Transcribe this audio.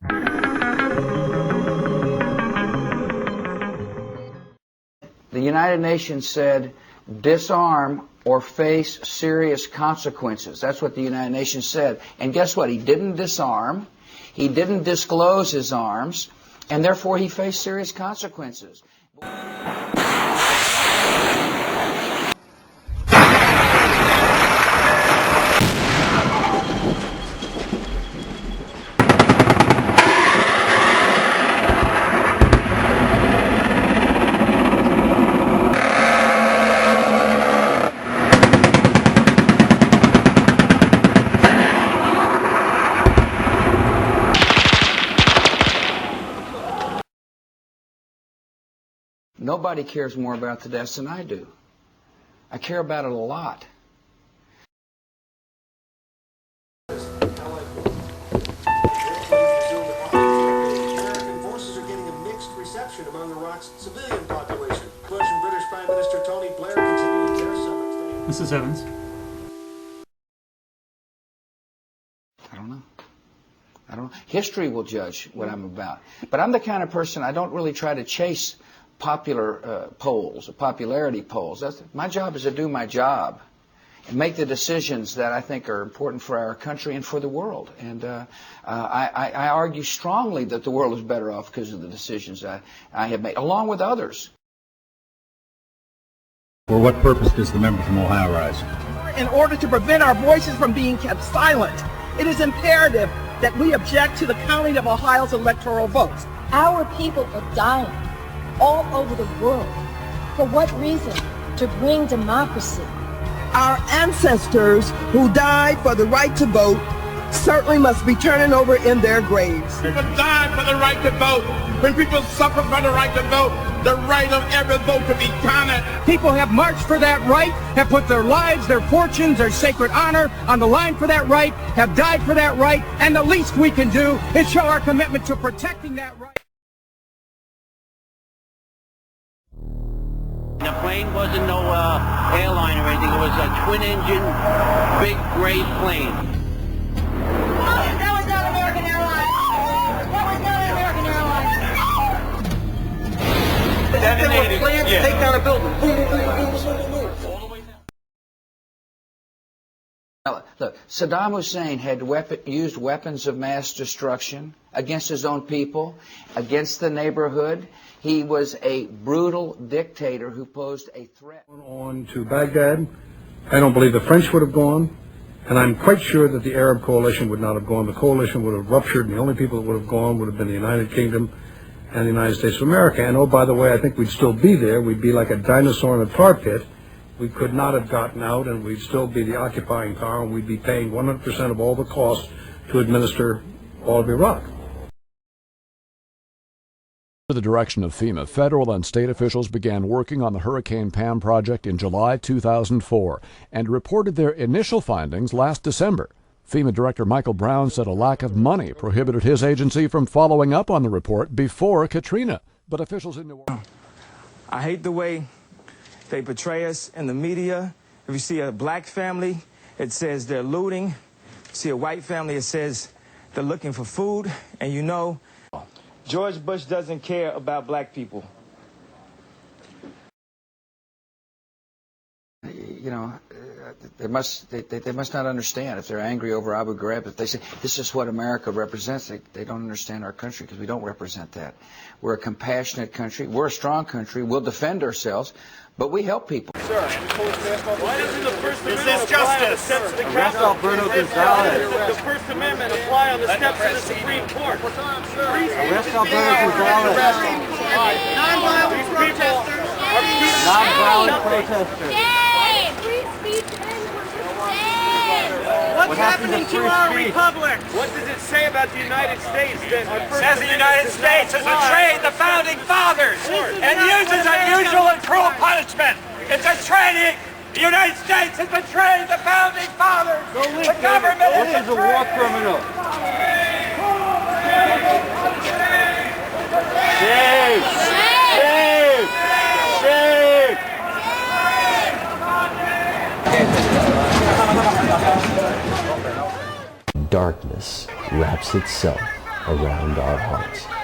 The United Nations said, disarm or face serious consequences. That's what the United Nations said. And guess what? He didn't disarm. He didn't disclose his arms. And therefore, he faced serious consequences. Nobody cares more about the deaths than I do. I care about it a lot. American forces are getting a mixed reception among Iraq's civilian population. Bush and British Prime Minister Tony Blair continuing their summit. Mrs. Evans. I don't know. History will judge what I'm about. But I'm the kind of person, I don't really try to chase popular polls, popularity polls. My job is to do my job and make the decisions that I think are important for our country and for the world. And I argue strongly that the world is better off because of the decisions I have made, along with others. For what purpose does the member from Ohio rise? In order to prevent our voices from being kept silent, it is imperative that we object to the counting of Ohio's electoral votes. Our people are dying all over the world. For what reason? To bring democracy. Our ancestors who died for the right to vote certainly must be turning over in their graves. People died for the right to vote. When people suffer for the right to vote, the right of every vote to be counted. People have marched for that right, have put their lives, their fortunes, their sacred honor on the line for that right, have died for that right, and the least we can do is show our commitment to protecting that right. The plane wasn't no airline or anything. It was a twin-engine, big gray plane. That was not American Airlines. That was not American Airlines. Detonated. Plans to take down a building. Look, Saddam Hussein had used weapons of mass destruction against his own people, against the neighborhood. He was a brutal dictator who posed a threat. On to Baghdad. I don't believe the French would have gone, and I'm quite sure that the Arab coalition would not have gone. The coalition would have ruptured, and the only people that would have gone would have been the United Kingdom and the United States of America. And oh, by the way, I think we'd still be there. We'd be like a dinosaur in a tar pit. We could not have gotten out, and we'd still be the occupying power, and we'd be paying 100% of all the costs to administer all of Iraq. Under the direction of FEMA, federal and state officials began working on the Hurricane Pam project in July 2004 and reported their initial findings last December. FEMA Director Michael Brown said a lack of money prohibited his agency from following up on the report before Katrina. But officials in New Orleans... I hate the way they portray us in the media. If you see a black family, it says they're looting. See a white family, it says they're looking for food. And you know, George Bush doesn't care about black people. You know, they must not understand. If they're angry over Abu Ghraib, if they say this is what America represents, they don't understand our country, because we don't represent that. We're a compassionate country. We're a strong country. We'll defend ourselves, but we help people. Sir, why doesn't the First Amendment This is justice. Arrest Alberto Gonzalez. The First Amendment apply on the steps of the Supreme Court. Arrest Alberto Gonzalez. Nonviolent protesters. Nonviolent protesters. What's happening to our republic? What does it say about the United States that our First Amendment? Says the United States has betrayed the founding fathers and uses unusual and cruel punishment. It's a training. The United States has betrayed the founding fathers. The government is a war criminal. Shame! Shame! Shame! Darkness wraps itself around our hearts.